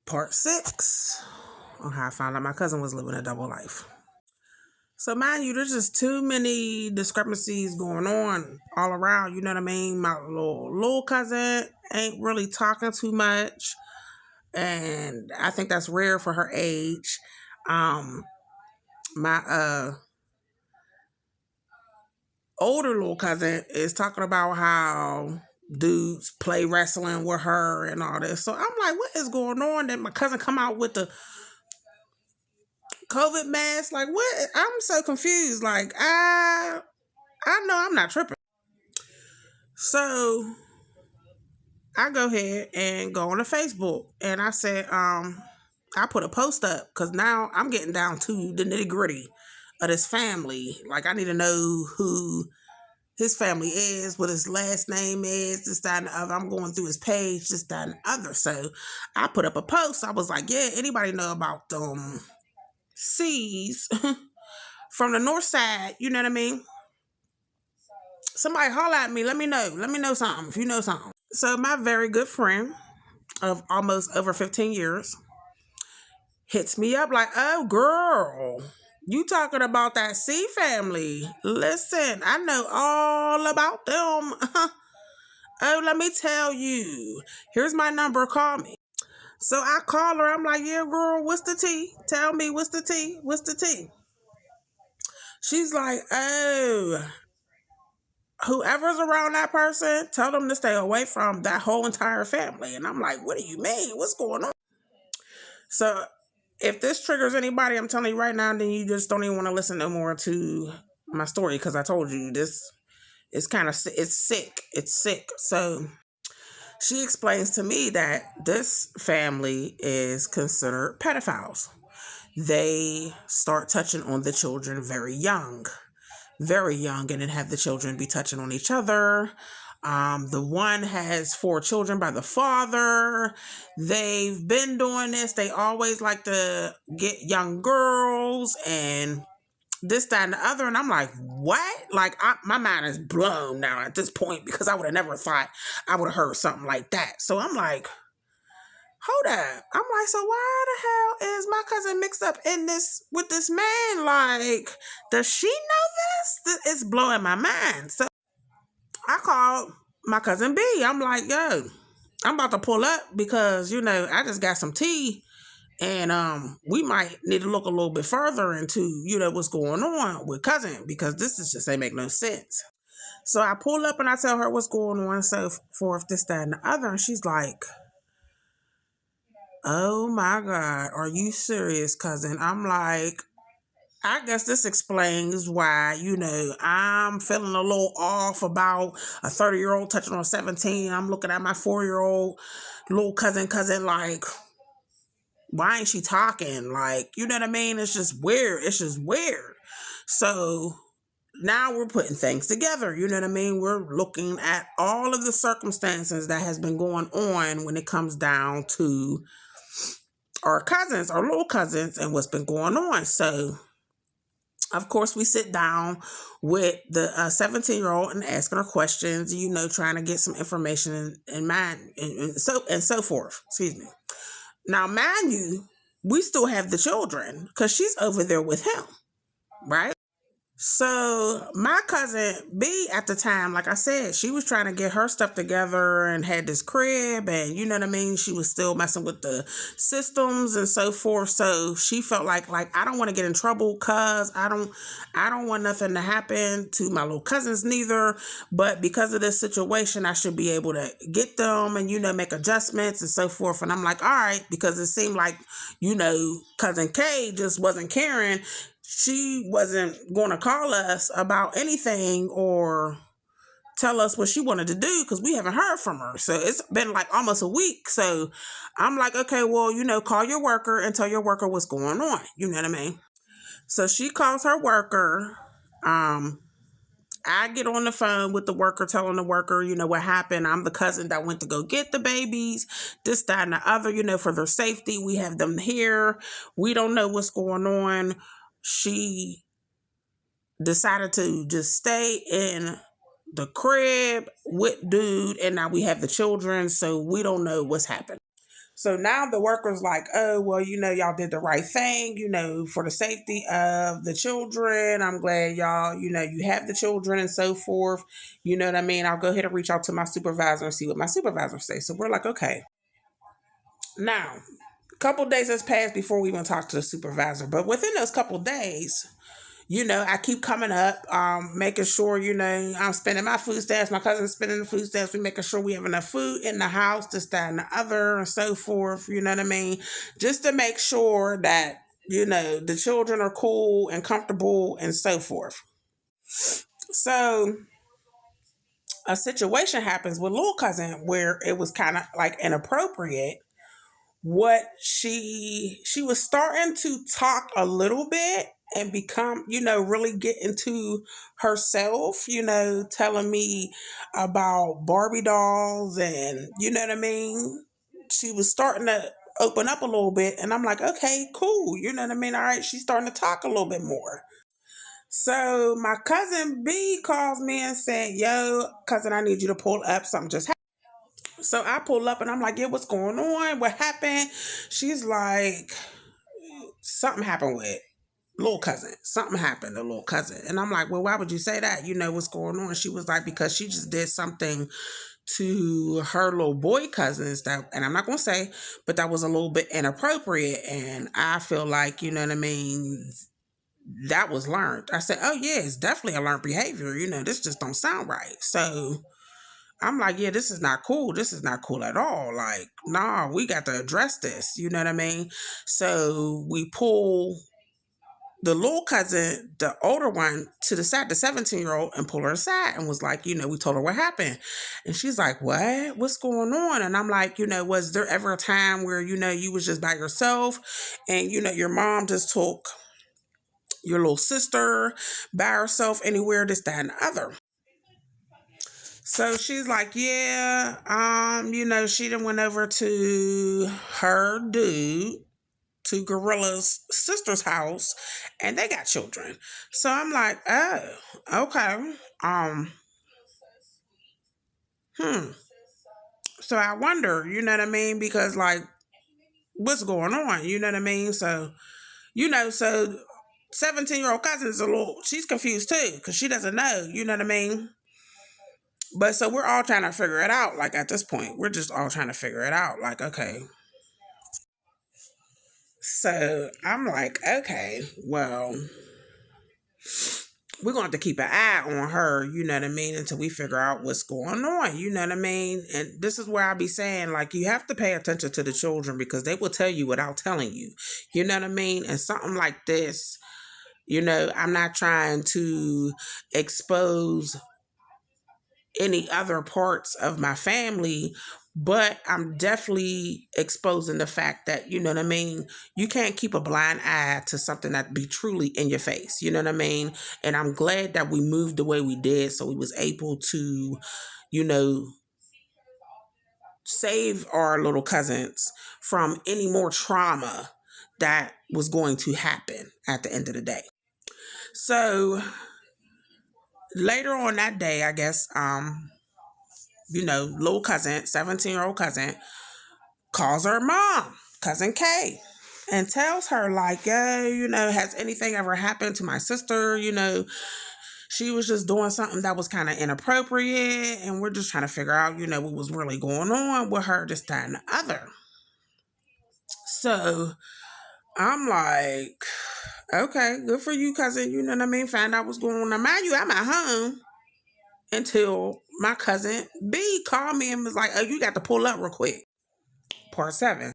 Part 6 on how I found out my cousin was living a double life. So mind you, there's just too many discrepancies going on all around. You know what I mean? My little cousin ain't really talking too much, and I think that's rare for her age. My older little cousin is talking about how dudes play wrestling with her and all this. So I'm like, what is going on? Then my cousin come out with the COVID mask. Like, what? I'm so confused. Like, I know I'm not tripping. So I go ahead and go on to Facebook, and I said, I put a post up because now I'm getting down to the nitty gritty of this family. Like, I need to know who his family is, what his last name is, this, that, and the other. I'm going through his page, this, that, and the other. So I put up a post. I was like, yeah, anybody know about C's from the north side? You know what I mean? Somebody holler at me. Let me know. Let me know something if you know something. So my very good friend of almost over 15 years hits me up like, oh, girl, you talking about that C family. Listen, I know all about them. Oh, let me tell you. Here's my number. Call me. So I call her. I'm like, yeah, girl, what's the tea? Tell me, what's the tea? What's the tea? She's like, oh, whoever's around that person, tell them to stay away from that whole entire family. And I'm like, what do you mean? What's going on? So if this triggers anybody, I'm telling you right now, then you just don't even want to listen no more to my story, because I told you this is it's sick. It's sick. So she explains to me that this family is considered pedophiles. They start touching on the children very young, and then have the children be touching on each other. The one has 4 children by the father. They've been doing this. They always like to get young girls and this, that, and the other. And I'm like, what? Like, my mind is blown now at this point, because I would have never thought I would have heard something like that. So I'm like, hold up. I'm like, so why the hell is my cousin mixed up in this with this man? Like, does she know this? It's blowing my mind. So I called my cousin B. I'm like, yo, I'm about to pull up because, I just got some tea, and we might need to look a little bit further into, what's going on with cousin, because this is just ain't make no sense. So I pull up and I tell her what's going on, so forth, this, that, and the other, and she's like, oh my God, are you serious, cousin? I'm like, I guess this explains why, I'm feeling a little off about a 30-year-old touching on 17. I'm looking at my 4-year-old little cousin like, why ain't she talking? Like, you know what I mean? It's just weird. So now we're putting things together. You know what I mean? We're looking at all of the circumstances that has been going on when it comes down to our cousins, our little cousins, and what's been going on. So of course, we sit down with the 17-year-old and asking her questions, trying to get some information in mind and so forth. Excuse me. Now, mind you, we still have the children because she's over there with him, right? So my cousin B at the time, like I said, she was trying to get her stuff together and had this crib, and you know what I mean? She was still messing with the systems and so forth. So she felt like I don't want to get in trouble, cause I don't want nothing to happen to my little cousins neither. But because of this situation, I should be able to get them and, make adjustments and so forth. And I'm like, all right, because it seemed like, cousin K just wasn't caring. She wasn't going to call us about anything or tell us what she wanted to do, because we haven't heard from her. So it's been like almost a week. So I'm like, okay, well, call your worker and tell your worker what's going on. You know what I mean? So she calls her worker. I get on the phone with the worker, telling the worker, what happened. I'm the cousin that went to go get the babies, this, that, and the other, for their safety. We have them here. We don't know what's going on. She decided to just stay in the crib with dude, and now we have the children, so we don't know what's happened. So now the worker's like, oh, well, y'all did the right thing, for the safety of the children. I'm glad y'all, you have the children and so forth. You know what I mean? I'll go ahead and reach out to my supervisor and see what my supervisor says. So we're like, okay. Now, a couple days has passed before we even talk to the supervisor. But within those couple days, I keep coming up, making sure, I'm spending my food stamps. My cousin's spending the food stamps. We making sure we have enough food in the house, this, that, and the other, and so forth. You know what I mean? Just to make sure that, the children are cool and comfortable and so forth. So a situation happens with little cousin where it was kind of like inappropriate. What she was starting to talk a little bit and become, really get into herself, telling me about Barbie dolls and you know what I mean? She was starting to open up a little bit and I'm like, okay, cool. You know what I mean? All right, she's starting to talk a little bit more. So my cousin B calls me and said, yo, cousin, I need you to pull up. Something just happened. So I pull up and I'm like, yeah, what's going on? What happened? She's like, something happened with little cousin. Something happened to little cousin. And I'm like, well, why would you say that? You know what's going on? She was like, because she just did something to her little boy cousins that, and I'm not going to say, but that was a little bit inappropriate. And I feel like, you know what I mean? That was learned. I said, oh yeah, it's definitely a learned behavior. This just don't sound right. So I'm like, yeah, this is not cool. This is not cool at all. Like, nah, we got to address this. You know what I mean? So we pull the little cousin, the older one, to the side, the 17-year-old, and pull her aside and was like, we told her what happened. And she's like, what? What's going on? And I'm like, was there ever a time where, you was just by yourself and, your mom just took your little sister by herself anywhere, this, that, and the other? So she's like, yeah, she done went over to her dude, to Gorilla's sister's house, and they got children. So I'm like, oh, okay. So I wonder, you know what I mean? Because like, what's going on? You know what I mean? So, so 17-year-old cousin is she's confused too, because she doesn't know, you know what I mean? But so we're all trying to figure it out. Like at this point, we're just all trying to figure it out. Like, okay. So I'm like, okay, well, we're going to have to keep an eye on her, you know what I mean, until we figure out what's going on, you know what I mean? And this is where I be saying, like, you have to pay attention to the children because they will tell you without telling you, you know what I mean? And something like this, I'm not trying to expose any other parts of my family, but I'm definitely exposing the fact that, you know what I mean, you can't keep a blind eye to something that be truly in your face, you know what I mean? And I'm glad that we moved the way we did so we was able to, save our little cousins from any more trauma that was going to happen at the end of the day. So later on that day, I guess, little cousin, 17-year-old cousin, calls her mom, Cousin Kay, and tells her, like, has anything ever happened to my sister? She was just doing something that was kind of inappropriate, and we're just trying to figure out, what was really going on with her, this, that, and the other. So I'm like, okay, good for you, cousin. You know what I mean? Find out what's going on. Now, mind you, I'm at home until my cousin B called me and was like, oh, you got to pull up real quick. Part 7.